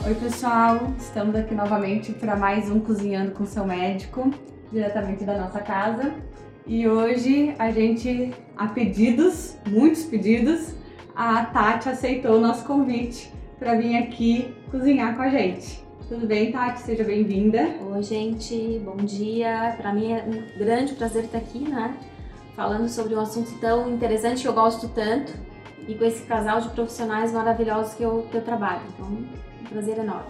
Oi pessoal, estamos aqui novamente para mais um Cozinhando com Seu Médico, diretamente da nossa casa. E hoje a pedidos, muitos pedidos, a Tati aceitou o nosso convite para vir aqui cozinhar com a gente. Tudo bem, Tati? Seja bem-vinda. Oi gente, bom dia. Para mim é um grande prazer estar aqui, né? Falando sobre um assunto tão interessante que eu gosto tanto e com esse casal de profissionais maravilhosos que eu trabalho. Então, um prazer enorme.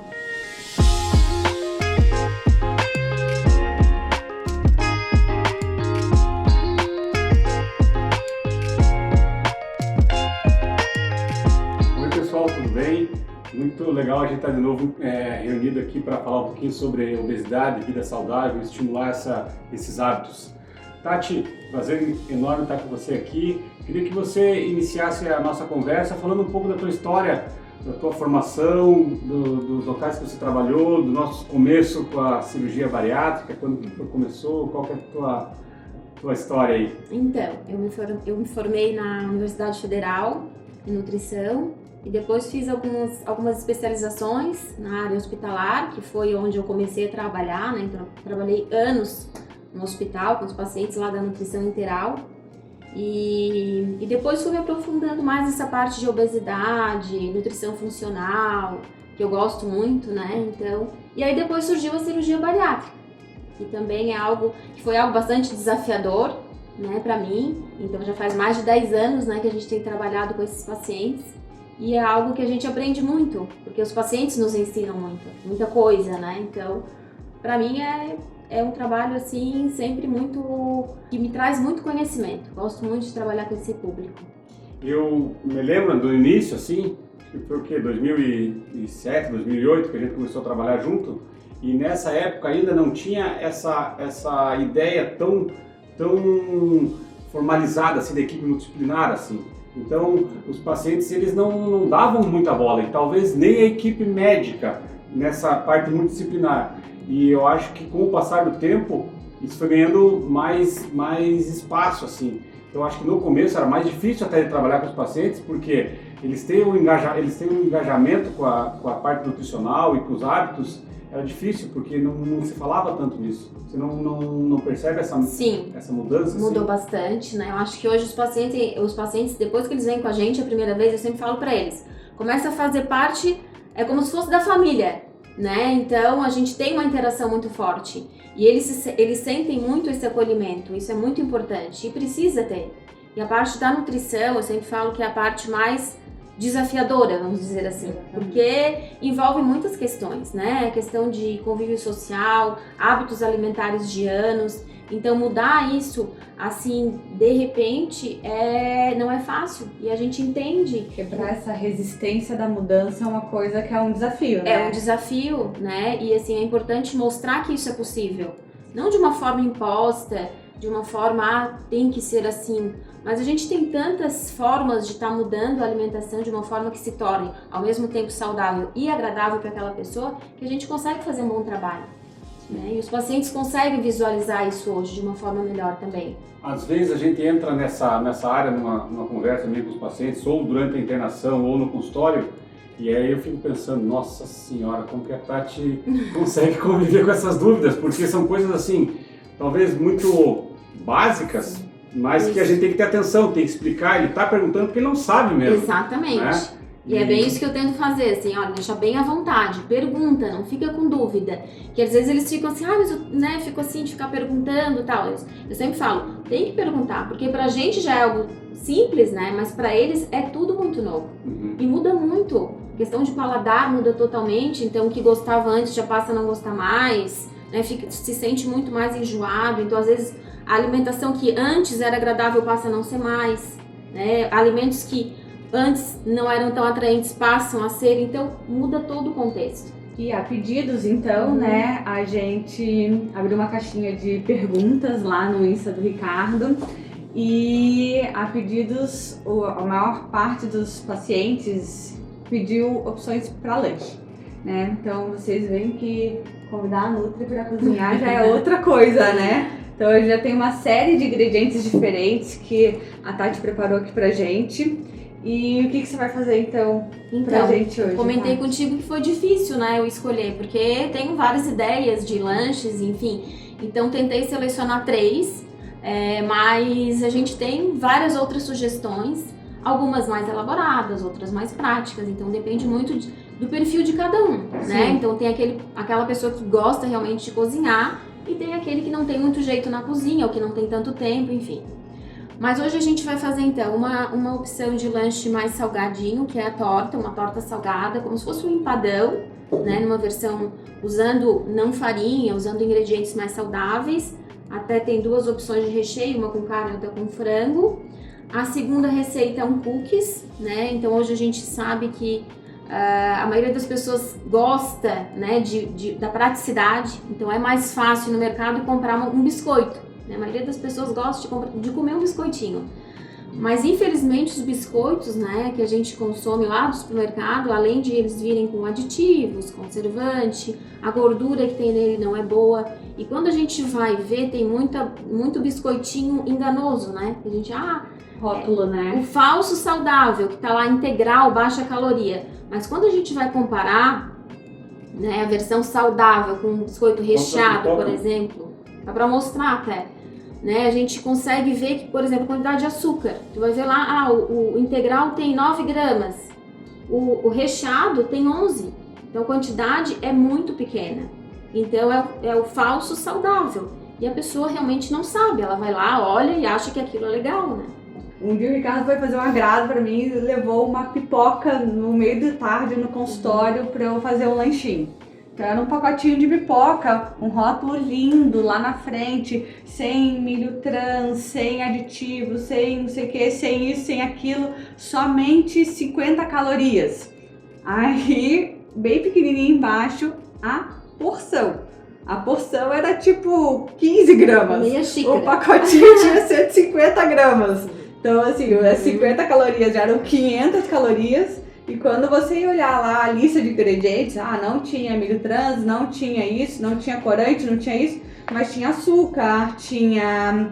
Oi pessoal, tudo bem? Muito legal a gente estar de novo reunido aqui para falar um pouquinho sobre obesidade, vida saudável, estimular esses hábitos. Tati, prazer enorme estar com você aqui. Queria que você iniciasse a nossa conversa falando um pouco da tua história, da tua formação, dos locais que você trabalhou, do nosso começo com a cirurgia bariátrica, quando começou, qual que é a tua história aí? Então, eu me formei na Universidade Federal em nutrição e depois fiz algumas especializações na área hospitalar, que foi onde eu comecei a trabalhar, né? Então, trabalhei anos no hospital com os pacientes lá da nutrição integral. E depois fui me aprofundando mais nessa parte de obesidade, nutrição funcional, que eu gosto muito, né? Então, e aí depois surgiu a cirurgia bariátrica, que também foi algo bastante desafiador, né, para mim. Então já faz mais de 10 anos, né, que a gente tem trabalhado com esses pacientes e é algo que a gente aprende muito, porque os pacientes nos ensinam muita coisa, né? Então, para mim é um trabalho assim sempre que me traz muito conhecimento. Gosto muito de trabalhar com esse público. Eu me lembro do início, assim, que foi o quê? 2007, 2008 que a gente começou a trabalhar junto, e nessa época ainda não tinha essa ideia tão formalizada assim da equipe multidisciplinar, assim. Então, os pacientes eles não davam muita bola, e talvez nem a equipe médica nessa parte multidisciplinar. E eu acho que com o passar do tempo, isso foi ganhando mais espaço, assim. Então, eu acho que no começo era mais difícil até de trabalhar com os pacientes, porque eles têm um engajamento com a parte nutricional e com os hábitos. Era difícil, porque não se falava tanto nisso. Você não percebe essa mudança? Mudou bastante, né? Eu acho que hoje os pacientes, depois que eles vêm com a gente a primeira vez, eu sempre falo para eles, começa a fazer parte, é como se fosse da família, né? Então a gente tem uma interação muito forte e eles sentem muito esse acolhimento, isso é muito importante e precisa ter. E a parte da nutrição, eu sempre falo que é a parte mais desafiadora, vamos dizer assim, porque envolve muitas questões, né? A questão de convívio social, hábitos alimentares de anos. Então mudar isso, assim, de repente, não é fácil. E a gente entende. Quebrar essa resistência da mudança é uma coisa que é um desafio, né? É um desafio, né? E assim, é importante mostrar que isso é possível. Não de uma forma imposta, de uma forma, tem que ser assim. Mas a gente tem tantas formas de estar mudando a alimentação de uma forma que se torne ao mesmo tempo saudável e agradável para aquela pessoa, que a gente consegue fazer um bom trabalho, né? E os pacientes conseguem visualizar isso hoje de uma forma melhor também. Às vezes a gente entra nessa área numa conversa meio com os pacientes, ou durante a internação, ou no consultório, e aí eu fico pensando, nossa senhora, como que a Tati consegue conviver com essas dúvidas? Porque são coisas assim, talvez muito básicas, mas isso. Que a gente tem que ter atenção, tem que explicar, ele está perguntando porque ele não sabe mesmo. Exatamente. Né? E é bem isso que eu tento fazer, assim, olha, deixa bem à vontade, pergunta, não fica com dúvida. Que às vezes eles ficam assim, mas eu, né, fico assim de ficar perguntando e tal. Eu sempre falo, tem que perguntar, porque pra gente já é algo simples, né, mas pra eles é tudo muito novo. E muda muito. A questão de paladar muda totalmente, então o que gostava antes já passa a não gostar mais, né, se sente muito mais enjoado, então às vezes a alimentação que antes era agradável passa a não ser mais, né? Alimentos que antes não eram tão atraentes passam a ser, então muda todo o contexto. E a pedidos, então, né, a gente abriu uma caixinha de perguntas lá no Insta do Ricardo e a pedidos, a maior parte dos pacientes pediu opções para lanche, né? Então vocês veem que convidar a Nutri para cozinhar já é outra coisa, né? Então eu já tenho uma série de ingredientes diferentes que a Tati preparou aqui pra gente E o que você vai fazer então pra Então, gente hoje? comentei tá? contigo que foi difícil, né, eu escolher, porque tenho várias ideias de lanches, enfim. Então, tentei selecionar 3, mas a gente tem várias outras sugestões, algumas mais elaboradas, outras mais práticas. Então, depende muito do perfil de cada um, né? Sim. Então, tem aquela pessoa que gosta realmente de cozinhar e tem aquele que não tem muito jeito na cozinha ou que não tem tanto tempo, enfim. Mas hoje a gente vai fazer então uma opção de lanche mais salgadinho, que é a torta, uma torta salgada, como se fosse um empadão, né? Numa versão usando não farinha, usando ingredientes mais saudáveis. Até tem 2 opções de recheio, uma com carne e outra com frango. A segunda receita é um cookies, né? Então hoje a gente sabe que a maioria das pessoas gosta, né, da praticidade, então é mais fácil no mercado comprar um biscoito. A maioria das pessoas gosta de comer um biscoitinho. Mas infelizmente os biscoitos, né, que a gente consome lá do supermercado, além de eles virem com aditivos, conservante, a gordura que tem nele não é boa. E quando a gente vai ver, tem muito biscoitinho enganoso, né? A gente, Rótulo, né? o falso saudável, que tá lá integral, baixa caloria. Mas quando a gente vai comparar, né, a versão saudável com um biscoito recheado, por exemplo, dá pra mostrar até. Né, a gente consegue ver que, por exemplo, a quantidade de açúcar. Tu vai ver lá, o integral tem 9 gramas, o recheado tem 11. Então a quantidade é muito pequena. Então é o falso saudável. E a pessoa realmente não sabe. Ela vai lá, olha e acha que aquilo é legal, né? Um dia o Ricardo foi fazer um agrado pra mim e levou uma pipoca no meio da tarde no consultório pra eu fazer um lanchinho. Então era um pacotinho de pipoca, um rótulo lindo lá na frente, sem milho trans, sem aditivos, sem não sei o que, sem isso, sem aquilo, somente 50 calorias. Aí, bem pequenininho embaixo, a porção. A porção era tipo 15 gramas. Meia xícara. O pacotinho tinha 150 gramas. Então, assim, as 50 calorias já eram 500 calorias. E quando você ia olhar lá a lista de ingredientes, não tinha milho trans, não tinha isso, não tinha corante, não tinha isso, mas tinha açúcar, tinha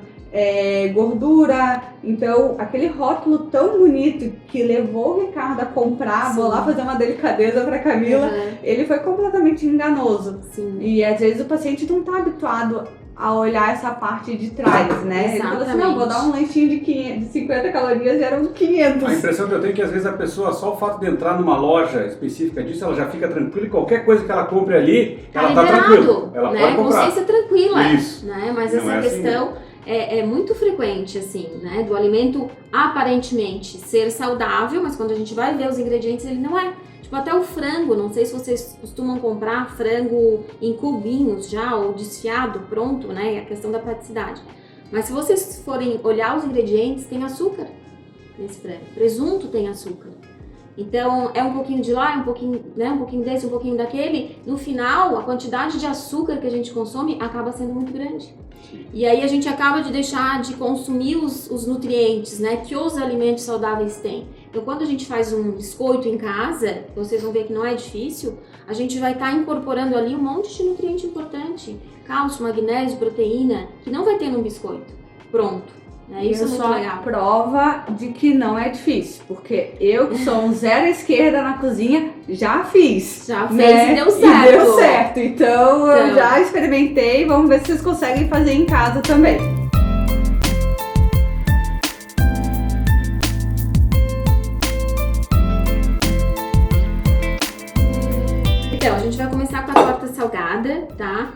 gordura. Então, aquele rótulo tão bonito que levou o Ricardo a comprar, vou lá fazer uma delicadeza pra Camila, ele foi completamente enganoso. Sim. E às vezes o paciente não tá habituado a olhar essa parte de trás, né? Ele fala assim, não, vou dar um lanchinho de 50 calorias e eram 500. A impressão que eu tenho é que às vezes a pessoa, só o fato de entrar numa loja específica disso, ela já fica tranquila e qualquer coisa que ela compre ali, ela tá tranquila. Ela né? pode comprar. Consciência tranquila. Isso. Né? Mas Não essa é assim, questão é muito frequente, assim, né? Do alimento aparentemente ser saudável, mas quando a gente vai ver os ingredientes, ele não é. Tipo, até o frango, não sei se vocês costumam comprar frango em cubinhos já, ou desfiado, pronto, né? É a questão da praticidade. Mas se vocês forem olhar os ingredientes, tem açúcar nesse frango. Presunto tem açúcar. Então, é um pouquinho de lá, um pouquinho, né? Um pouquinho desse, um pouquinho daquele. No final, a quantidade de açúcar que a gente consome acaba sendo muito grande. E aí a gente acaba de deixar de consumir os nutrientes, né, que os alimentos saudáveis têm. Então, quando a gente faz um biscoito em casa, vocês vão ver que não é difícil, a gente vai estar incorporando ali um monte de nutriente importante. Cálcio, magnésio, proteína, que não vai ter num biscoito. Pronto. Isso é muito legal. Prova de que não é difícil, porque eu que sou um zero à esquerda na cozinha, já fiz. Já fez e deu certo. E deu certo. Então eu já experimentei, vamos ver se vocês conseguem fazer em casa também. Então, a gente vai começar com a torta salgada, tá?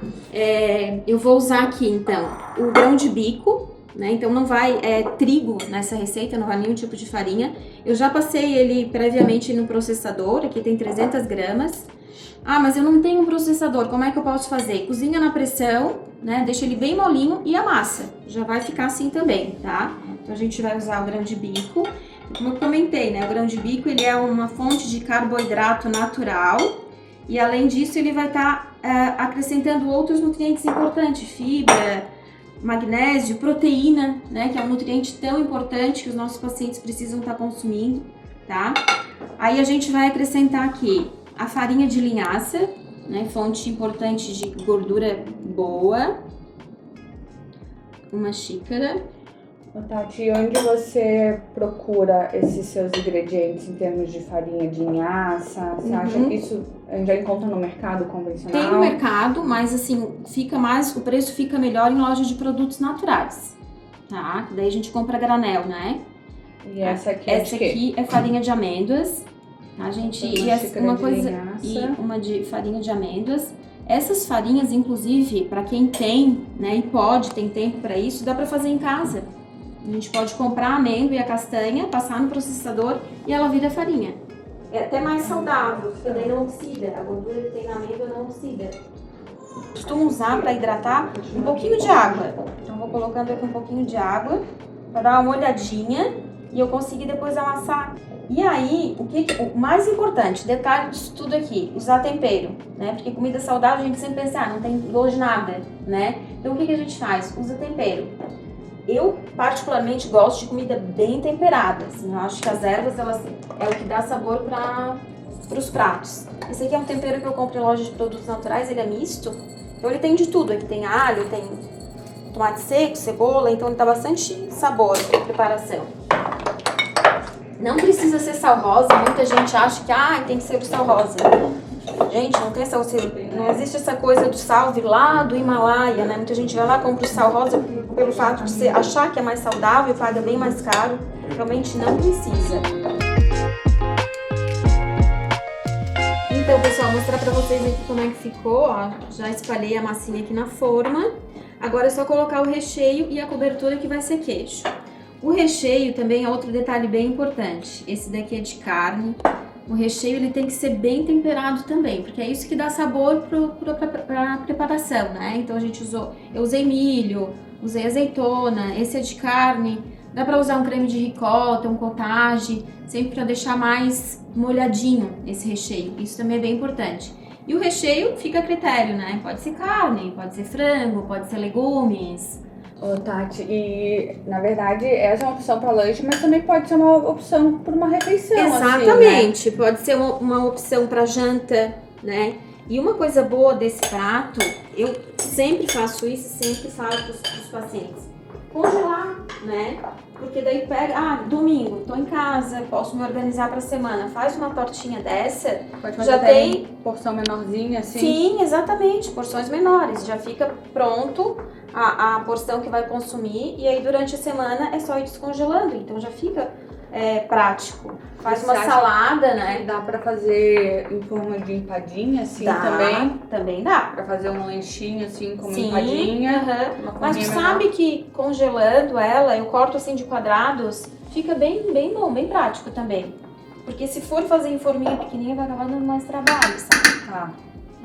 Eu vou usar aqui, então, o grão de bico. Né? Então não vai trigo nessa receita, não vai nenhum tipo de farinha. Eu já passei ele previamente no processador, aqui tem 300 gramas. Mas eu não tenho um processador, como é que eu posso fazer? Cozinha na pressão, né? Deixa ele bem molinho e amassa. Já vai ficar assim também, tá? Então a gente vai usar o grão de bico. Como eu comentei, né? O grão de bico ele é uma fonte de carboidrato natural. E além disso ele vai estar acrescentando outros nutrientes importantes, fibra, magnésio, proteína, né, que é um nutriente tão importante que os nossos pacientes precisam estar consumindo, tá? Aí a gente vai acrescentar aqui a farinha de linhaça, né, fonte importante de gordura boa, uma xícara, Ô, Tati, onde você procura esses seus ingredientes em termos de farinha de linhaça? Você acha que isso já encontra no mercado convencional? Tem no mercado, mas assim, o preço fica melhor em loja de produtos naturais, tá? Daí a gente compra a granel, né? E essa aqui é de quê? Aqui é farinha de amêndoas, tá, gente? Uma de farinha de amêndoas. Essas farinhas, inclusive, para quem tem, né, e tem tempo para isso, dá para fazer em casa. A gente pode comprar a amêndoa e a castanha, passar no processador e ela vira farinha. É até mais saudável, porque daí não oxida. A gordura que tem na amêndoa não oxida. Costumo usar para hidratar um pouquinho de água. Então vou colocando aqui um pouquinho de água para dar uma olhadinha e eu conseguir depois amassar. E aí, o mais importante, detalhe disso tudo aqui, usar tempero, né? Porque comida saudável a gente sempre pensa, não tem gosto de nada, né? Então o que a gente faz? Usa tempero. Eu particularmente gosto de comida bem temperada, assim, eu acho que as ervas é o que dá sabor para os pratos. Esse aqui é um tempero que eu compro em loja de produtos naturais, ele é misto, então ele tem de tudo, aqui tem alho, tem tomate seco, cebola, então ele dá bastante sabor para a preparação. Não precisa ser sal rosa, muita gente acha que tem que ser o sal rosa. Gente, não existe essa coisa do sal vir lá do Himalaia, né? Muita gente vai lá e compra o sal rosa pelo fato de achar que é mais saudável e paga bem mais caro. Realmente não precisa. Então, pessoal, vou mostrar pra vocês aqui como é que ficou, ó. Já espalhei a massinha aqui na forma. Agora é só colocar o recheio e a cobertura que vai ser queijo. O recheio também é outro detalhe bem importante. Esse daqui é de carne. O recheio ele tem que ser bem temperado também, porque é isso que dá sabor para a preparação, né? Então eu usei milho, usei azeitona, esse é de carne. Dá para usar um creme de ricota, um cottage, sempre para deixar mais molhadinho esse recheio. Isso também é bem importante. E o recheio fica a critério, né? Pode ser carne, pode ser frango, pode ser legumes. Ô, Tati, e na verdade essa é uma opção para lanche, mas também pode ser uma opção para uma refeição. Exatamente, assim, né? Pode ser uma opção para janta, né? E uma coisa boa desse prato, eu sempre faço isso, sempre falo para os pacientes, congelar, né? Porque daí domingo, tô em casa, posso me organizar para a semana, faz uma tortinha dessa, pode fazer já tem porção menorzinha assim? Sim, exatamente, porções menores, já fica pronto a porção que vai consumir e aí durante a semana é só ir descongelando, então já fica prático. Faz uma salada, né? Dá pra fazer em forma de empadinha, assim, também dá. Pra fazer um lanchinho, assim, como empadinha. Mas tu sabe que congelando ela, eu corto assim de quadrados, fica bem bom, bem prático também. Porque se for fazer em forminha pequenininha, vai acabar dando mais trabalho, sabe? Tá.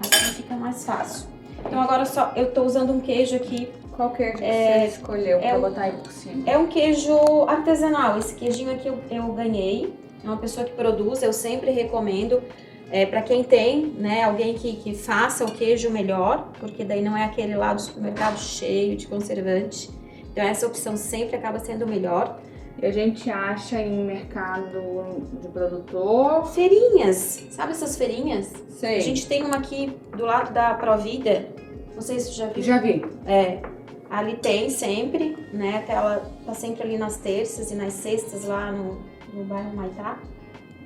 Assim fica mais fácil. Então agora eu tô usando um queijo aqui. Qual queijo que você escolheu pra botar aí por cima? É um queijo artesanal. Esse queijinho aqui eu ganhei. É uma pessoa que produz, eu sempre recomendo. Para quem tem, né, alguém que faça o queijo melhor, porque daí não é aquele lá do supermercado cheio de conservante. Então essa opção sempre acaba sendo melhor. E a gente acha em mercado de produtor? Feirinhas, sabe essas feirinhas? Sei. A gente tem uma aqui do lado da Provida, não sei se você já viu. Já vi. Ali tem sempre, né, ela tá sempre ali nas terças e nas sextas lá no bairro Maitá.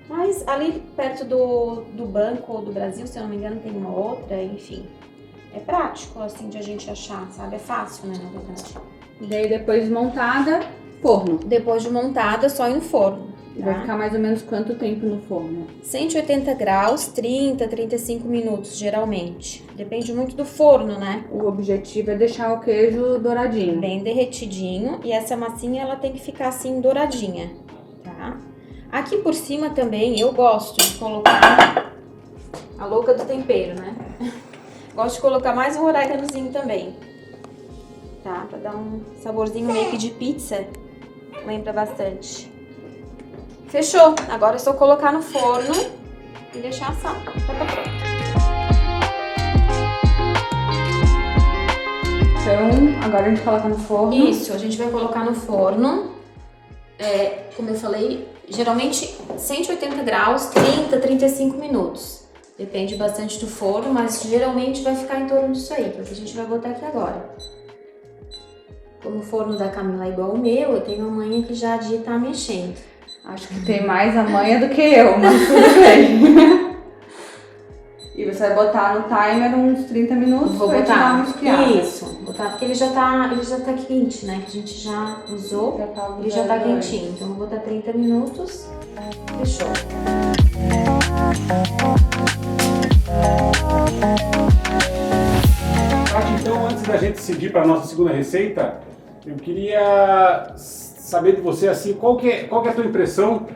Mas ali perto do Banco do Brasil, se eu não me engano, tem uma outra, enfim. É prático, assim, de a gente achar, sabe? É fácil, né, na verdade. E daí depois de montada, forno. Depois de montada, só ir no forno. E vai ficar mais ou menos quanto tempo no forno? 180 graus, 30, 35 minutos, geralmente. Depende muito do forno, né? O objetivo é deixar o queijo douradinho. Bem derretidinho. E essa massinha, ela tem que ficar assim, douradinha, tá? Aqui por cima também, eu gosto de colocar a louca do tempero, né? Gosto de colocar mais um oréganozinho também. Tá? Pra dar um saborzinho meio que de pizza. Lembra bastante. Fechou. Agora é só colocar no forno e deixar assar. Já tá pronto. Então, agora a gente coloca no forno. Isso, a gente vai colocar no forno. Como eu falei, geralmente 180 graus, 30, 35 minutos. Depende bastante do forno, mas geralmente vai ficar em torno disso aí, porque a gente vai botar aqui agora. como o forno da Camila é igual o meu, eu tenho uma manha que já de estar mexendo. Acho que tem mais a manha do que eu, mas tudo bem. E você vai botar no timer uns 30 minutos Vou pra te dar botar uma esfriada. isso, botar porque ele já tá quente, né? Que a gente já usou, ele já tá quentinho. Então vou botar 30 minutos. Fechou. Paty, então, antes da gente seguir para a nossa segunda receita, eu queria saber de você, assim, qual que é a tua impressão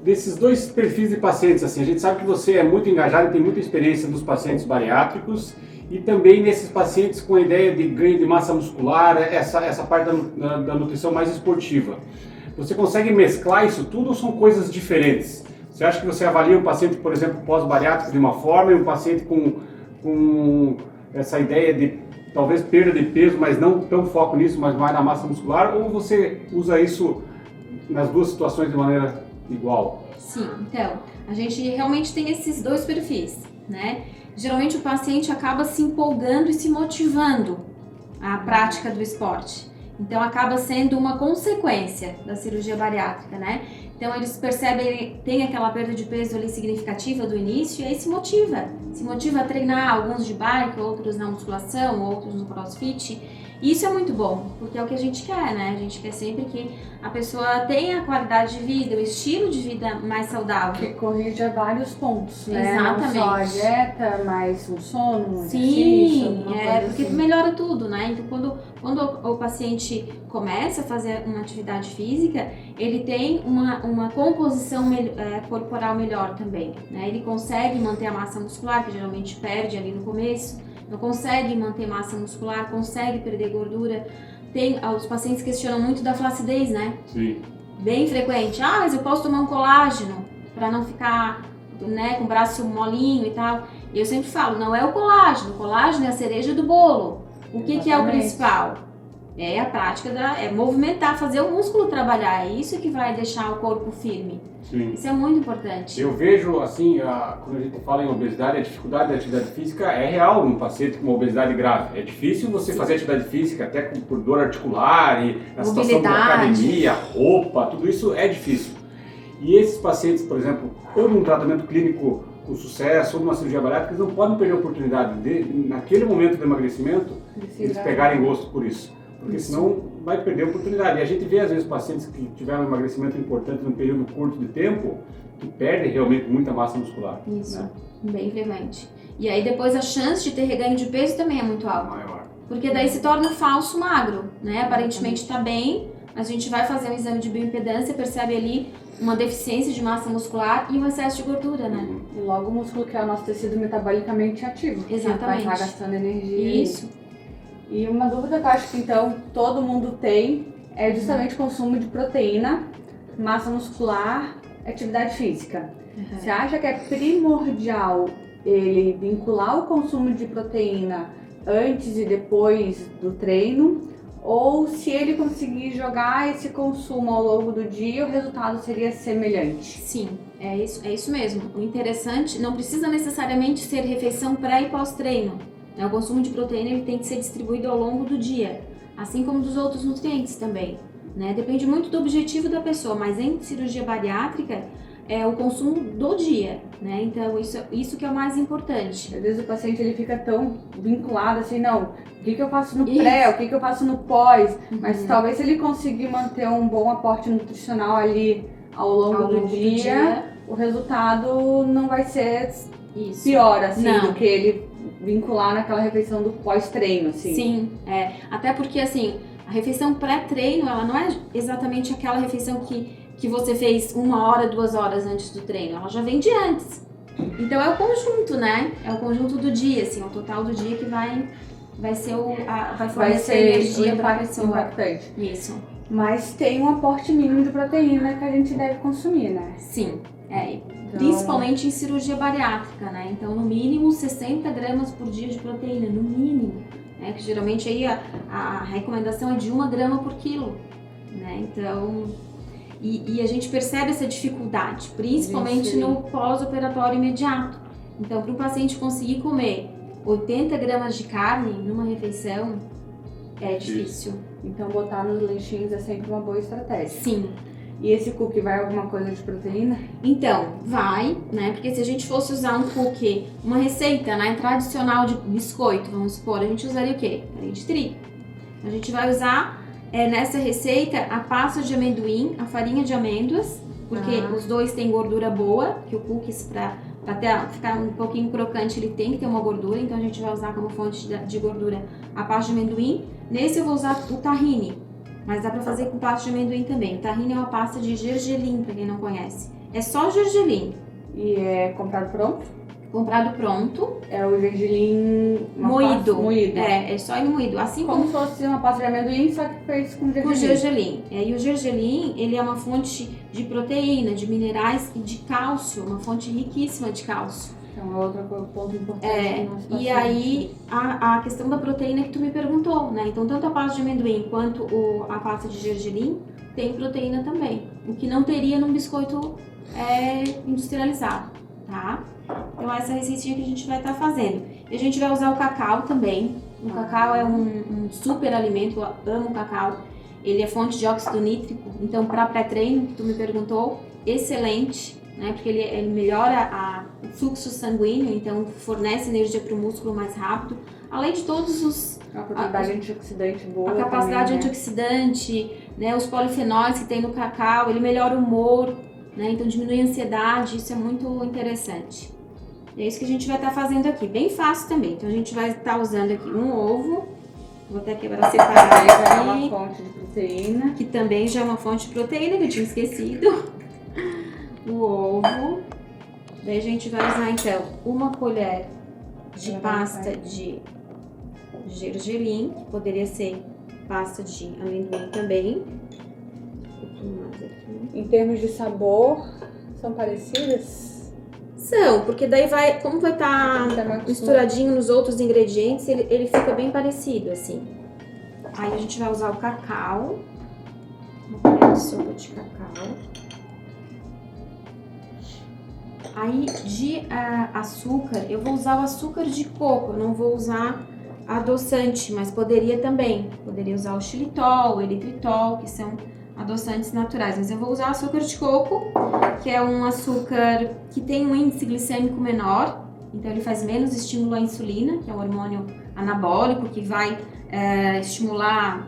desses dois perfis de pacientes? Assim, a gente sabe que você é muito engajado e tem muita experiência nos pacientes bariátricos e também nesses pacientes com a ideia de ganho de massa muscular, essa parte da nutrição mais esportiva. Você consegue mesclar isso tudo ou são coisas diferentes? Você acha que você avalia um paciente, por exemplo, pós-bariátrico de uma forma e um paciente com essa ideia de talvez perda de peso, mas não tão foco nisso, mas mais na massa muscular, ou você usa isso nas duas situações de maneira igual? Sim, então, a gente realmente tem esses dois perfis, né? Geralmente o paciente acaba se empolgando e se motivando à prática do esporte. Então acaba sendo uma consequência da cirurgia bariátrica, né? Então eles percebem, tem aquela perda de peso ali significativa do início e aí se motiva a treinar, alguns de bike, outros na musculação, outros no crossfit. E isso é muito bom, porque é o que a gente quer, né? A gente quer sempre que a pessoa tenha a qualidade de vida, o estilo de vida mais saudável. Que corrija vários pontos, né? Exatamente. Não só a dieta, mas o sono, o Sim, exercício, porque assim. melhora tudo, né? Então, quando o paciente começa a fazer uma atividade física, ele tem uma composição corporal melhor também, né? Ele consegue manter a massa muscular, que geralmente perde ali no começo, não consegue manter massa muscular, consegue perder gordura. Os pacientes questionam muito da flacidez, né? Sim. Bem frequente. Ah, mas eu posso tomar um colágeno para não ficar, né, com o braço molinho e tal. E eu sempre falo, não é o colágeno é a cereja do bolo. O que é o principal? É a prática é movimentar, fazer o músculo trabalhar. É isso que vai deixar o corpo firme. Sim. Isso é muito importante. Eu vejo, assim, quando a gente fala em obesidade, a dificuldade da atividade física é real num paciente com uma obesidade grave. É difícil você fazer atividade física, até por dor articular e a situação da academia, roupa, tudo isso é difícil. E esses pacientes, por exemplo, ou num tratamento clínico com sucesso, ou numa cirurgia bariátrica, eles não podem perder a oportunidade de, naquele momento de emagrecimento, eles pegarem gosto por isso. Porque senão vai perder a oportunidade. E a gente vê, às vezes, pacientes que tiveram um emagrecimento importante num período curto de tempo, que perdem realmente muita massa muscular. Isso, né? Bem frequente. E aí depois a chance de ter reganho de peso também é muito alta. Maior. Porque daí se torna um falso magro, né? Aparentemente está bem, mas a gente vai fazer um exame de bioimpedância, percebe ali uma deficiência de massa muscular e um excesso de gordura, né? E logo o músculo, que é o nosso tecido metabolicamente ativo. Exatamente. Vai estar gastando energia. Isso. E uma dúvida que eu acho que então todo mundo tem é justamente o consumo de proteína, massa muscular, atividade física. Você acha que é primordial ele vincular o consumo de proteína antes e depois do treino? Ou se ele conseguir jogar esse consumo ao longo do dia, o resultado seria semelhante? Sim, é isso mesmo. O interessante, não precisa necessariamente ser refeição pré e pós-treino. O consumo de proteína ele tem que ser distribuído ao longo do dia, assim como dos outros nutrientes também, né? Depende muito do objetivo da pessoa, mas em cirurgia bariátrica é o consumo do dia, né? Então isso que é o mais importante. Às vezes o paciente ele fica tão vinculado assim, não, o que eu faço no pré, o que eu faço no pós, mas talvez se ele conseguir manter um bom aporte nutricional ali ao longo do dia, o resultado não vai ser pior assim do que ele vincular naquela refeição do pós-treino, assim. Sim, até porque assim, a refeição pré-treino, ela não é exatamente aquela refeição que você fez 1 hora, 2 horas antes do treino, ela já vem de antes. Então é o conjunto, né? É o conjunto do dia, assim, o total do dia que vai ser vai fornecer energia para a pessoa. Impactante. Isso. Mas tem um aporte mínimo de proteína que a gente deve consumir, né? Sim, principalmente em cirurgia bariátrica, né? Então, no mínimo 60 gramas por dia de proteína, no mínimo. Né? Que geralmente aí a recomendação é de 1 grama por quilo, né? Então, e a gente percebe essa dificuldade, principalmente no pós-operatório imediato. Então, para o paciente conseguir comer 80 gramas de carne numa refeição, É difícil. Então botar nos lanchinhos é sempre uma boa estratégia. Sim. E esse cookie vai alguma coisa de proteína? Então, vai, né? Porque se a gente fosse usar um cookie, uma receita, né, tradicional de biscoito, vamos supor, a gente usaria o quê? Farinha de trigo. A gente vai usar nessa receita a pasta de amendoim, a farinha de amêndoas, porque os dois têm gordura boa, que o cookies para ficar um pouquinho crocante ele tem que ter uma gordura, então a gente vai usar como fonte de gordura a pasta de amendoim. Nesse eu vou usar o tahine. Mas dá pra fazer com pasta de amendoim também. O tahine é uma pasta de gergelim, pra quem não conhece. É só gergelim. E é comprado pronto? Comprado pronto. É o gergelim moído. Moído. É só ele moído. Assim como se fosse uma pasta de amendoim, só que fez com gergelim. Com gergelim. E o gergelim, ele é uma fonte de proteína, de minerais e de cálcio. Uma fonte riquíssima de cálcio. Então é outro ponto importante. E aí, a questão da proteína que tu me perguntou, né? Então, tanto a pasta de amendoim quanto a pasta de gergelim tem proteína também. O que não teria num biscoito industrializado, tá? Então, essa receitinha que a gente vai estar fazendo. E a gente vai usar o cacau também. O cacau é um super alimento, eu amo o cacau. Ele é fonte de óxido nítrico. Então, para pré-treino, que tu me perguntou, excelente. Né, porque ele melhora o fluxo sanguíneo, então fornece energia para o músculo mais rápido, além de todos os... A capacidade antioxidante boa. A capacidade também, antioxidante, né, os polifenóis que tem no cacau, ele melhora o humor, né, então diminui a ansiedade, isso é muito interessante. É isso que a gente vai estar fazendo aqui, bem fácil também. Então a gente vai estar usando aqui um ovo, vou até quebrar separar é uma fonte de proteína. Que também já é uma fonte de proteína, que eu tinha esquecido. O ovo, daí a gente vai usar então uma colher de pasta de gergelim, que poderia ser pasta de amendoim também. Um pouquinho mais aqui. Em termos de sabor, são parecidas? São, porque daí vai, como vai estar misturadinho nos outros ingredientes, ele fica bem parecido assim. Aí a gente vai usar o cacau, uma colher de sopa de cacau. Aí, de açúcar, eu vou usar o açúcar de coco, eu não vou usar adoçante, mas poderia também. Poderia usar o xilitol, o eritritol, que são adoçantes naturais. Mas eu vou usar o açúcar de coco, que é um açúcar que tem um índice glicêmico menor, então ele faz menos estímulo à insulina, que é um hormônio anabólico, que vai estimular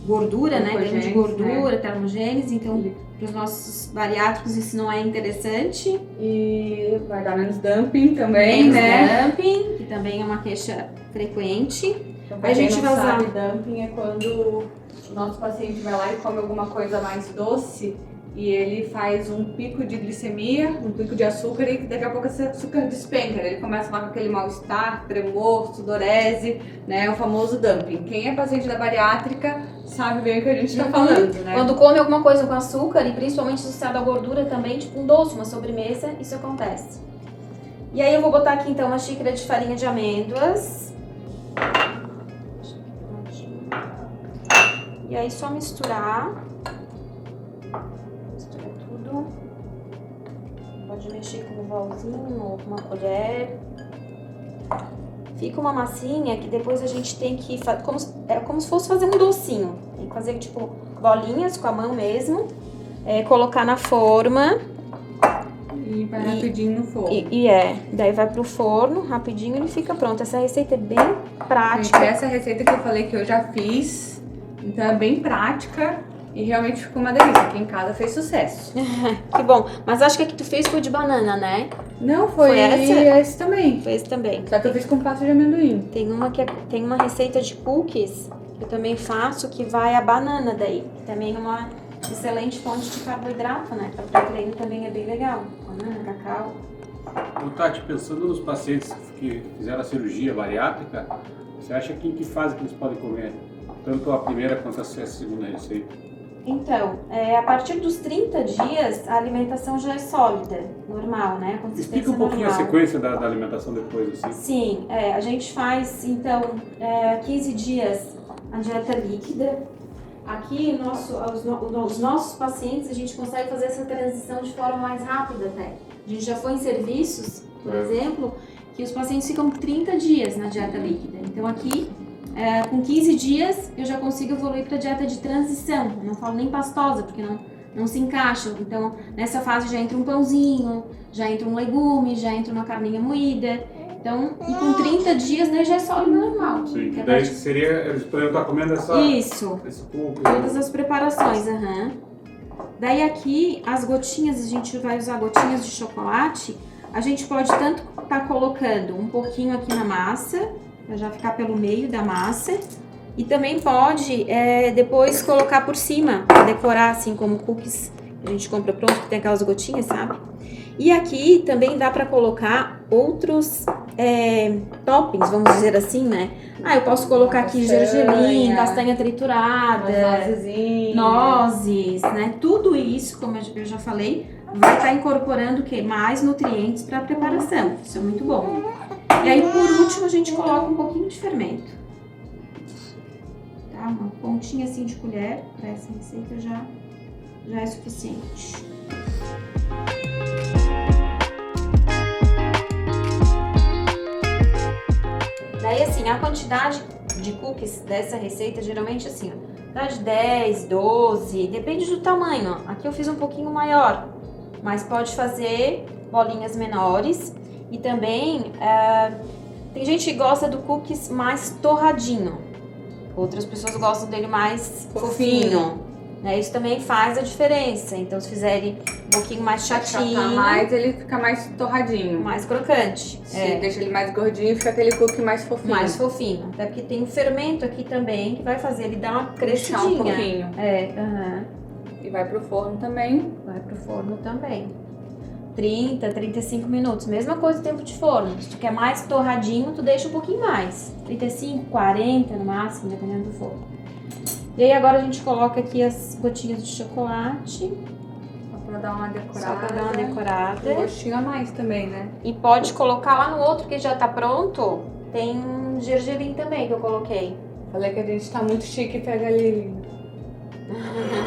gordura, né? Ganho de gordura, termogênese, então... Para os nossos bariátricos isso não é interessante. E vai dar menos dumping também, né? Dumping, que também é uma queixa frequente. Então, a gente vai usar dumping é quando o nosso paciente vai lá e come alguma coisa mais doce e ele faz um pico de glicemia, um pico de açúcar e daqui a pouco esse açúcar despenca. Ele começa lá com aquele mal-estar, tremor, sudorese, né? O famoso dumping. Quem é paciente da bariátrica sabe bem o que a gente tá falando, né? Quando come alguma coisa com açúcar e principalmente associado à gordura também, tipo um doce, uma sobremesa, isso acontece. E aí eu vou botar aqui então uma xícara de farinha de amêndoas. E aí só misturar. Mistura tudo. Pode mexer com um bolzinho ou com uma colher. Fica uma massinha que depois a gente tem que fazer, como se fosse fazer um docinho. Tem que fazer tipo bolinhas com a mão mesmo, colocar na forma. E vai rapidinho no forno. Daí vai pro forno, rapidinho ele fica pronto. Essa receita é bem prática. Gente, essa receita que eu falei que eu já fiz, então é bem prática. E realmente ficou uma delícia. Aqui em casa fez sucesso. Que bom. Mas acho que a que tu fez foi de banana, né? Não, foi esse também. Foi esse também. Só que eu fiz com pasta de amendoim. Tem uma receita de cookies que eu também faço que vai a banana daí. Que também é uma excelente fonte de carboidrato, né? Para treino também é bem legal. Banana, cacau. Tati, pensando nos pacientes que fizeram a cirurgia bariátrica, você acha que em que fase que eles podem comer? Tanto a primeira quanto a segunda receita? Então, a partir dos 30 dias, a alimentação já é sólida, normal, né? Explica um pouquinho a sequência da alimentação depois, assim. Sim, a gente faz, então, 15 dias a dieta líquida. Aqui, os nossos pacientes, a gente consegue fazer essa transição de forma mais rápida até. A gente já foi em serviços, por exemplo, que os pacientes ficam 30 dias na dieta líquida. Então, aqui, com 15 dias eu já consigo evoluir para dieta de transição. Eu não falo nem pastosa, porque não se encaixa. Então, nessa fase já entra um pãozinho, já entra um legume, já entra uma carninha moída. Então, e com 30 dias, né, já é sólido normal. Sim, que daí seria, eles poderiam estar comendo esse cookies. Todas as preparações, Daí aqui, as gotinhas, a gente vai usar gotinhas de chocolate. A gente pode tanto estar colocando um pouquinho aqui na massa, para já ficar pelo meio da massa. E também pode depois colocar por cima, decorar assim como cookies que a gente compra pronto, que tem aquelas gotinhas, sabe? E aqui também dá para colocar outros toppings, vamos dizer assim, né? Eu posso colocar aqui gergelim, castanha triturada, nozes, né? Tudo isso, como eu já falei, vai estar incorporando o quê? Mais nutrientes para a preparação. Isso é muito bom. E aí, por último, a gente coloca um pouquinho de fermento. Tá? Uma pontinha assim de colher para essa receita já é suficiente. Daí assim, a quantidade de cookies dessa receita, geralmente assim, dá de 10, 12, depende do tamanho. Aqui eu fiz um pouquinho maior, mas pode fazer bolinhas menores. E também, tem gente que gosta do cookies mais torradinho, outras pessoas gostam dele mais fofinho. Né? Isso também faz a diferença. Então, se fizerem um pouquinho mais chatinho, mais, ele fica mais torradinho. Mais crocante. Deixa ele mais gordinho e fica aquele cookie mais fofinho. Mais fofinho. Até porque tem um fermento aqui também que vai fazer ele dar uma crescidinha. Um pouquinho. E vai pro forno também. Vai pro forno também. 30, 35 minutos. Mesma coisa o tempo de forno. Se tu quer mais torradinho, tu deixa um pouquinho mais. 35, 40 no máximo, dependendo do forno. E aí agora a gente coloca aqui as gotinhas de chocolate. Só pra dar uma decorada. Só pra dar uma decorada. Um gostinho a mais também, né? E pode colocar lá no outro que já tá pronto. Tem gergelim também que eu coloquei. Falei que a gente tá muito chique, pega ali.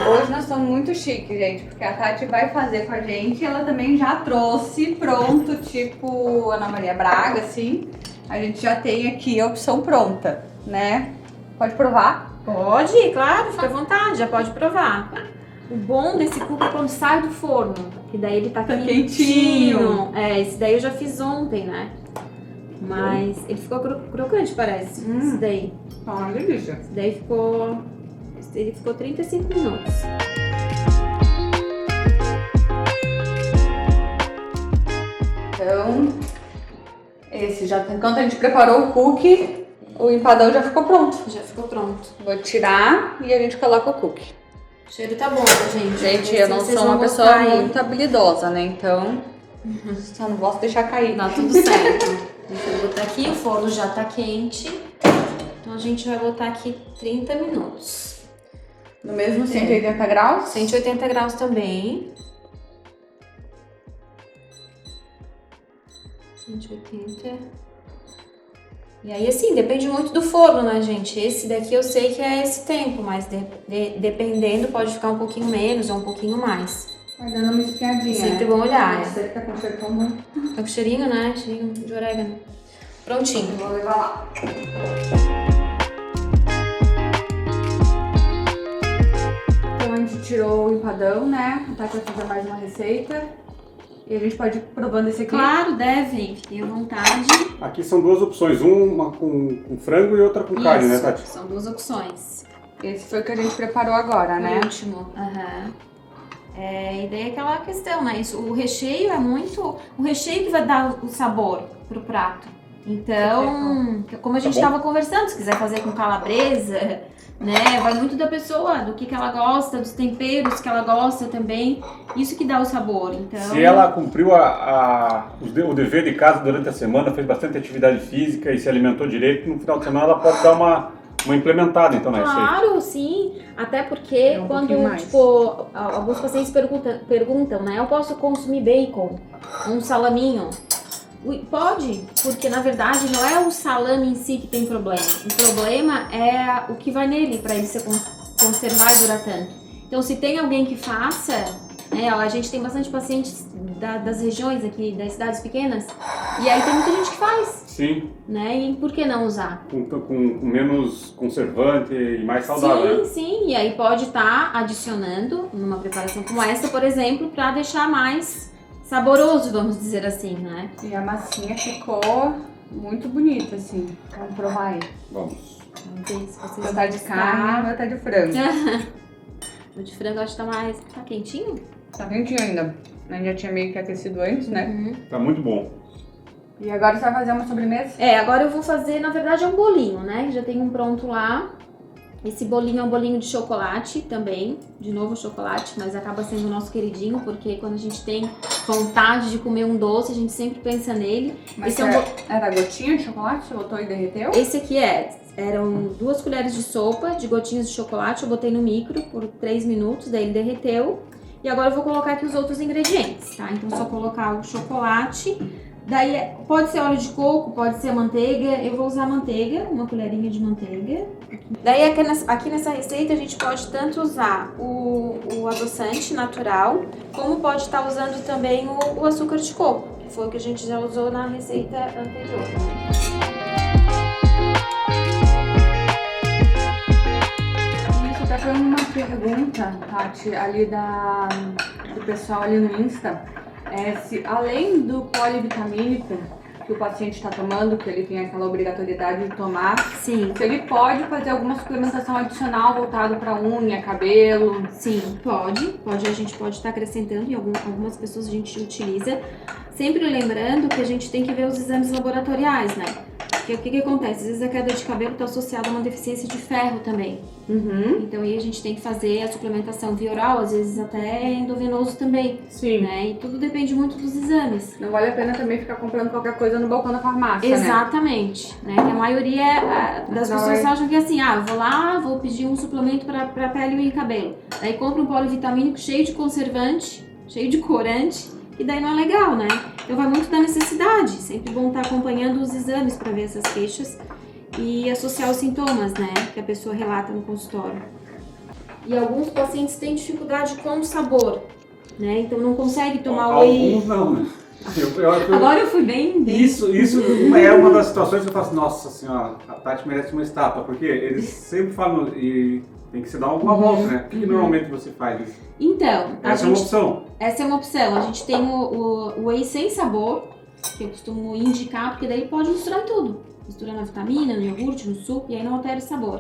Hoje nós estamos muito chique, gente, porque a Tati vai fazer com a gente e ela também já trouxe pronto, tipo Ana Maria Braga, assim. A gente já tem aqui a opção pronta, né? Pode provar? Pode, claro, fica à vontade, já pode provar. O bom desse cookie é quando sai do forno, que daí ele tá quentinho. Esse daí eu já fiz ontem, né? Mas ele ficou crocante, parece. Esse daí. Tá uma delícia. Esse daí ficou... Ele ficou 35 minutos. Então, esse já tá... Enquanto a gente preparou o cookie, o empadão já ficou pronto. Já ficou pronto. Vou tirar e a gente coloca o cookie. O cheiro tá bom, tá, gente? Gente, eu não sou uma pessoa muito habilidosa, né? Então, só não posso deixar cair. Tá tudo certo. Deixa eu botar aqui, o forno já tá quente. Então a gente vai botar aqui 30 minutos. No mesmo 180 graus? 180 graus também. 180. E aí, assim, depende muito do forno, né, gente? Esse daqui eu sei que é esse tempo, mas dependendo pode ficar um pouquinho menos ou um pouquinho mais. Vai dando uma espiadinha. Sempre bom olhar. Você fica com cheiro tão bom. Tá com cheirinho, né? Cheirinho de orégano. Prontinho. Vou levar lá. Então a gente tirou o empadão, né? A Tati vai fazer mais uma receita. E a gente pode ir provando esse aqui? Claro, devem. Fiquem à vontade. Aqui são duas opções, uma com frango e outra com carne, né, Tati? São duas opções. Esse foi o que a gente preparou agora, né? O último. E daí aquela questão, né? Isso, o recheio é muito... O recheio que vai dar o sabor pro prato. Então, como a gente estava conversando, se quiser fazer com calabresa, né? Vai muito da pessoa, do que ela gosta, dos temperos que ela gosta também. Isso que dá o sabor, então... Se ela cumpriu o dever de casa durante a semana, fez bastante atividade física e se alimentou direito, no final de semana ela pode dar uma implementada, então, né? Claro, sim. Até porque quando, tipo, alguns pacientes perguntam, né? Eu posso consumir bacon, um salaminho? Pode, porque na verdade não é o salame em si que tem problema. O problema é o que vai nele para ele se conservar e durar tanto. Então, se tem alguém que faça, A gente tem bastante pacientes das regiões aqui, das cidades pequenas, e aí tem muita gente que faz. Sim. Né? E por que não usar? Com menos conservante e mais saudável. Sim, e aí pode estar adicionando numa preparação como essa, por exemplo, para deixar mais saboroso, vamos dizer assim, né? E a massinha ficou muito bonita, assim. Vamos provar aí. Vamos. Vamos ver se vocês Vou tá de carne, vou tá de frango. O de frango acho que tá quentinho? Tá quentinho ainda. A gente já tinha meio que aquecido antes, né? Uhum. Tá muito bom. E agora você vai fazer uma sobremesa? Agora eu vou fazer, na verdade é um bolinho, né? Já tem um pronto lá. Esse bolinho é um bolinho de chocolate também, de novo chocolate, mas acaba sendo o nosso queridinho, porque quando a gente tem vontade de comer um doce, a gente sempre pensa nele. Mas Esse era gotinha de chocolate? Você botou e derreteu? Esse aqui eram 2 colheres de sopa de gotinhas de chocolate, eu botei no micro por 3 minutos, daí ele derreteu. E agora eu vou colocar aqui os outros ingredientes, tá? Então só colocar o chocolate, daí pode ser óleo de coco, pode ser manteiga, eu vou usar manteiga, uma colherinha de manteiga. Daí aqui nessa receita a gente pode tanto usar o adoçante natural, como pode estar usando também o açúcar de coco, que foi o que a gente já usou na receita anterior. Isso até foi uma pergunta, Tati, ali do pessoal ali no Insta, se além do polivitamínico que o paciente está tomando, que ele tem aquela obrigatoriedade de tomar, Sim. se ele pode fazer alguma suplementação adicional voltado para unha, cabelo. Sim, pode, a gente pode estar acrescentando, e algumas pessoas a gente utiliza, sempre lembrando que a gente tem que ver os exames laboratoriais, né? Porque o que acontece? Às vezes a queda de cabelo está associada a uma deficiência de ferro também. Uhum. Então aí a gente tem que fazer a suplementação via oral, às vezes até endovenoso também. Sim. Né? E tudo depende muito dos exames. Não vale a pena também ficar comprando qualquer coisa no balcão da farmácia, Exatamente, né? Que a maioria das pessoas acham que assim, eu vou lá, vou pedir um suplemento para pele, unha e cabelo. Daí compra um polivitamínico cheio de conservante, cheio de corante, e daí não é legal, né? Então vai muito da necessidade. Sempre bom estar acompanhando os exames para ver essas queixas e associar os sintomas, né? Que a pessoa relata no consultório. E alguns pacientes têm dificuldade com o sabor, né? Então não consegue tomar whey. Alguns não, né? Agora eu fui bem. Isso é uma das situações que eu faço, nossa senhora, a Tati merece uma estátua, porque eles sempre falam, e tem que se dar alguma volta, né? Por que normalmente você faz isso? Então, Essa é uma opção. Essa é uma opção. A gente tem o whey sem sabor, que eu costumo indicar, porque daí pode misturar tudo. Mistura na vitamina, no iogurte, no suco, e aí não altera o sabor.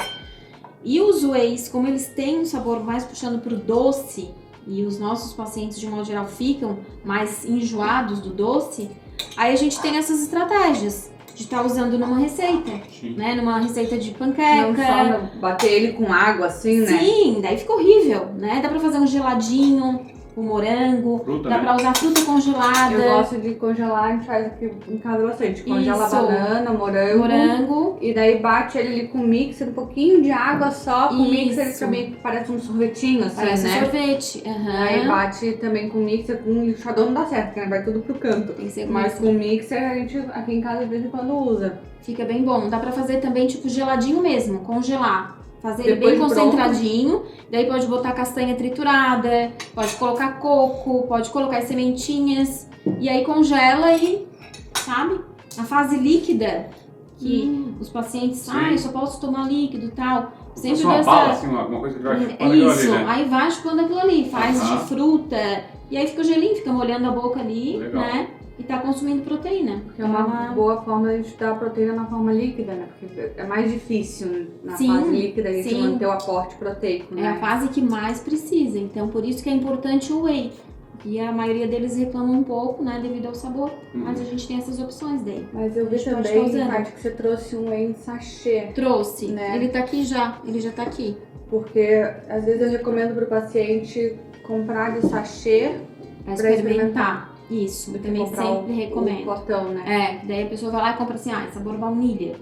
E os wheys, como eles têm um sabor mais puxando pro doce, e os nossos pacientes, de modo geral, ficam mais enjoados do doce, aí a gente tem essas estratégias de estar usando numa receita, né? Numa receita de panqueca. Não só bater ele com água assim, né? Sim, daí fica horrível, né? Dá pra fazer um geladinho com morango, Fruta, dá né? pra usar fruta congelada. Eu gosto de congelar, a gente faz aqui em casa bastante. Congela Isso. banana, morango. E daí bate ele ali com mixer, um pouquinho de água só. Com mixer ele também parece um sorvetinho, assim, Parece né? sorvete. Aí bate também com mixer, com lixador não dá certo, porque vai tudo pro canto. Tem que ser Mas com com mixer a gente aqui em casa de vez em quando usa. Fica bem bom. Dá pra fazer também tipo geladinho mesmo, congelar. Fazer ele Depois bem de concentradinho. Daí pode botar castanha triturada, pode colocar coco, pode colocar as sementinhas. E aí congela e, sabe? A fase líquida, que os pacientes, eu só posso tomar líquido e tal. Sempre uma dessa... bala, assim, alguma coisa que vai chupando aquilo Isso, ali, né? aí vai chupando aquilo ali, faz de fruta. E aí fica o gelinho, fica molhando a boca ali, Legal. né? E tá consumindo proteína. Que é uma boa forma de dar a proteína na forma líquida, né? Porque é mais difícil na fase líquida a gente manter o aporte proteico, né? É a fase que mais precisa, então por isso que é importante o whey. E a maioria deles reclamam um pouco, né, devido ao sabor, mas a gente tem essas opções daí. Mas eu vi também, Paty, que você trouxe um whey em sachê. Trouxe, né? Ele tá aqui já, ele já tá aqui. Porque às vezes eu recomendo pro paciente comprar de sachê Pra pra experimentar. Isso, eu também sempre recomendo. O potão, né? Daí a pessoa vai lá e compra assim, sabor baunilha,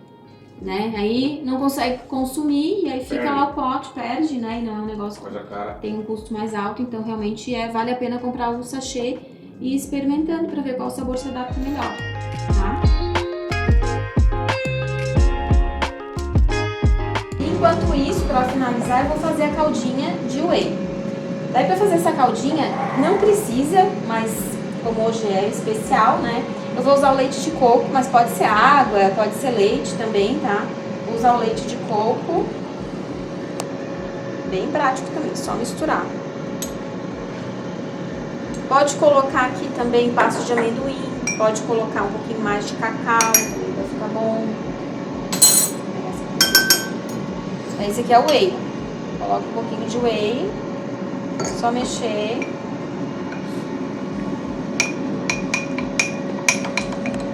né? Aí não consegue consumir e aí fica lá o pote, perde, né? E não é um negócio Coisa cara. que tem um custo mais alto, então realmente vale a pena comprar o sachê e ir experimentando pra ver qual sabor se adapta melhor, tá? Enquanto isso, pra finalizar, eu vou fazer a caldinha de whey. Daí pra fazer essa caldinha, não precisa, mas como hoje é especial, né? Eu vou usar o leite de coco, mas pode ser água, pode ser leite também, tá? Vou usar o leite de coco. Bem prático também, só misturar. Pode colocar aqui também passos de amendoim, pode colocar um pouquinho mais de cacau, também vai ficar bom. Esse aqui é o whey. Coloca um pouquinho de whey, só mexer.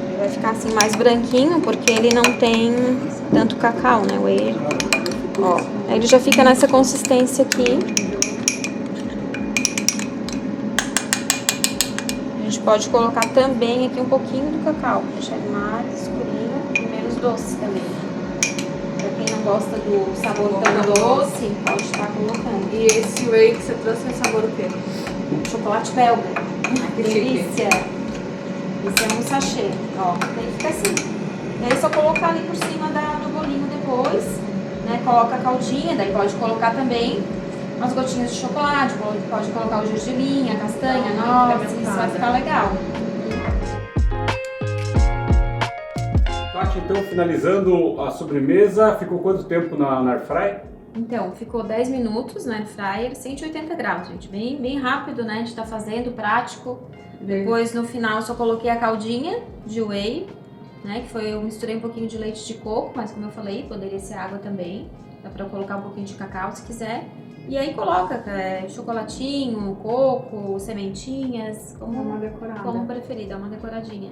Ele vai ficar assim mais branquinho, porque ele não tem tanto cacau, né, o whey. Ó, ele já fica nessa consistência aqui. A gente pode colocar também aqui um pouquinho do cacau, pra deixar ele mais escurinho e menos doce também. Pra quem não gosta do sabor tão doce, pode estar colocando. E esse whey que você trouxe é sabor o quê? Chocolate belga. Que Delícia! Esse é um sachê, ó. Daí fica assim. E aí é só colocar ali por cima do bolinho depois, né? Coloca a caldinha, daí pode colocar também umas gotinhas de chocolate, pode colocar o gergelim, a castanha, nossa, isso vai ficar legal. Tati, então finalizando a sobremesa, ficou quanto tempo na Air Fry? Então, ficou 10 minutos na Air Fryer, 180 graus, gente. Bem rápido, né? A gente tá fazendo, prático. Depois, no final, só coloquei a caldinha de whey, né? Que foi, eu misturei um pouquinho de leite de coco, mas como eu falei, poderia ser água também. Dá pra colocar um pouquinho de cacau se quiser. E aí coloca chocolatinho, coco, sementinhas, Uma decorada. como preferir, dá uma decoradinha.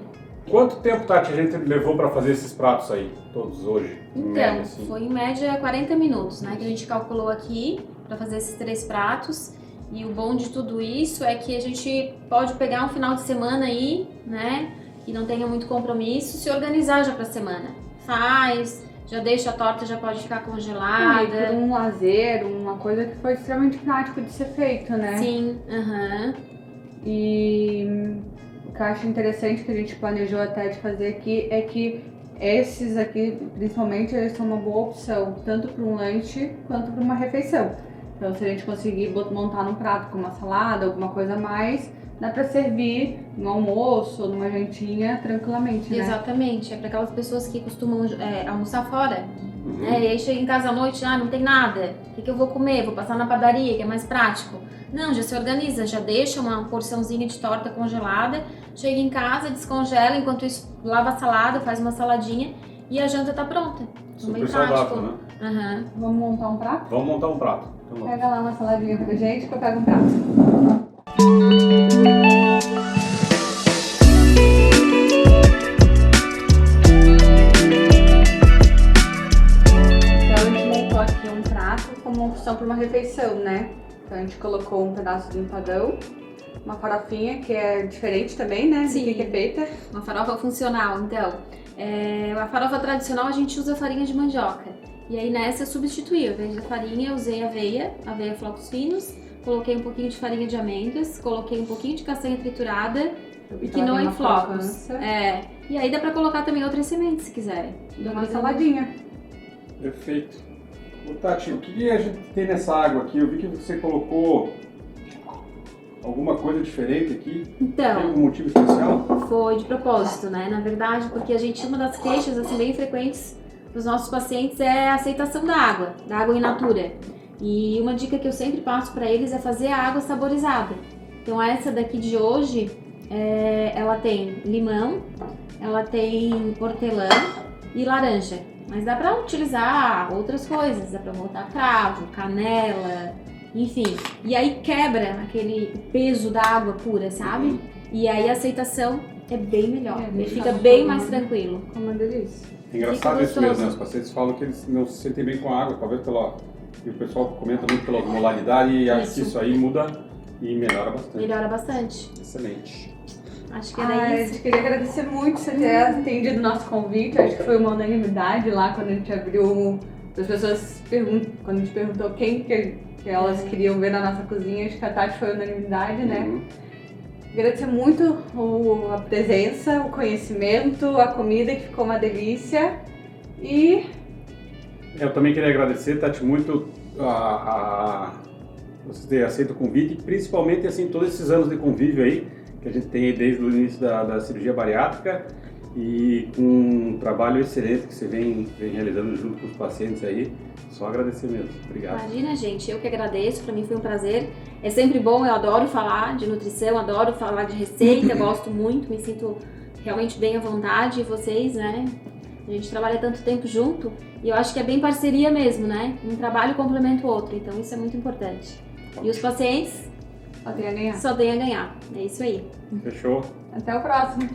Quanto tempo, Tati, a gente levou para fazer esses pratos aí, todos hoje? Em Então, média, assim? foi em média 40 minutos, né? Que a gente calculou aqui para fazer esses 3 pratos. E o bom de tudo isso é que a gente pode pegar um final de semana aí, né? Que não tenha muito compromisso, se organizar já pra semana. Faz, já deixa a torta, já pode ficar E por congelada. um lazer, uma coisa que foi extremamente prático de ser feito, né? Sim, aham. E o que eu acho interessante que a gente planejou até de fazer aqui é que esses aqui, principalmente, eles são uma boa opção, tanto para um lanche quanto para uma refeição. Então, se a gente conseguir montar num prato com uma salada, alguma coisa a mais, dá para servir no almoço ou numa jantinha tranquilamente, né? Exatamente, é para aquelas pessoas que costumam almoçar fora, né? E aí chega em casa à noite, não tem nada, o que eu vou comer? Vou passar na padaria, que é mais prático. Não, já se organiza, já deixa uma porçãozinha de torta congelada, chega em casa, descongela, enquanto isso lava a salada, faz uma saladinha e a janta tá pronta. Super Bem saudável, prático. né? Aham. Vamos montar um prato? Vamos montar um prato. Então, vamos. Pega lá uma saladinha pra gente que eu pego um prato. Então a gente montou aqui um prato como opção para uma refeição, né? Então a gente colocou um pedaço de empadão, uma farofinha que é diferente também, né? Sim. Do que é feita. Uma farofa funcional, então. A farofa tradicional a gente usa farinha de mandioca. E aí nessa eu substituí, ao invés da farinha eu usei aveia flocos finos, coloquei um pouquinho de farinha de amêndoas, coloquei um pouquinho de castanha triturada e quinoa em flocos. E aí dá pra colocar também outras sementes se quiser. Dá uma saladinha. Perfeito. Ô, Tati, o que a gente tem nessa água aqui? Eu vi que você colocou alguma coisa diferente aqui. Tem Então, algum motivo especial? foi de propósito, né? Na verdade, porque uma das queixas assim, bem frequentes dos nossos pacientes é a aceitação da água in natura. E uma dica que eu sempre passo para eles é fazer a água saborizada. Então essa daqui de hoje, ela tem limão, ela tem hortelã e laranja. Mas dá para utilizar outras coisas, dá para botar cravo, canela, enfim. E aí quebra aquele peso da água pura, sabe? E aí a aceitação é bem melhor, ele fica bem mais tranquilo. É uma delícia. É engraçado Fica isso mesmo, né? gostoso. Os pacientes falam que eles não se sentem bem com a água, talvez e o pessoal comenta muito pela osmolaridade e acho que isso aí muda e melhora bastante. Melhora bastante. Excelente. Acho que era A isso. gente queria agradecer muito você ter atendido o nosso convite. Acho que foi uma unanimidade lá quando a gente abriu. As pessoas quando a gente perguntou quem que elas queriam ver na nossa cozinha, acho que a Tati foi unanimidade, né? Uhum. Agradecer muito a presença, o conhecimento, a comida que ficou uma delícia. E Eu também queria agradecer, Tati, muito você ter aceito o convite, principalmente assim, todos esses anos de convívio aí, que a gente tem desde o início da cirurgia bariátrica e com um trabalho excelente que você vem realizando junto com os pacientes aí. Só agradecer mesmo. Obrigado. Imagina, gente, eu que agradeço, para mim foi um prazer. É sempre bom, eu adoro falar de nutrição, adoro falar de receita, gosto muito, me sinto realmente bem à vontade. E vocês, né? A gente trabalha tanto tempo junto e eu acho que é bem parceria mesmo, né? Um trabalho complementa o outro, então isso é muito importante. E os pacientes Só tem a ganhar. só têm a ganhar. É isso aí. Fechou? Até o próximo.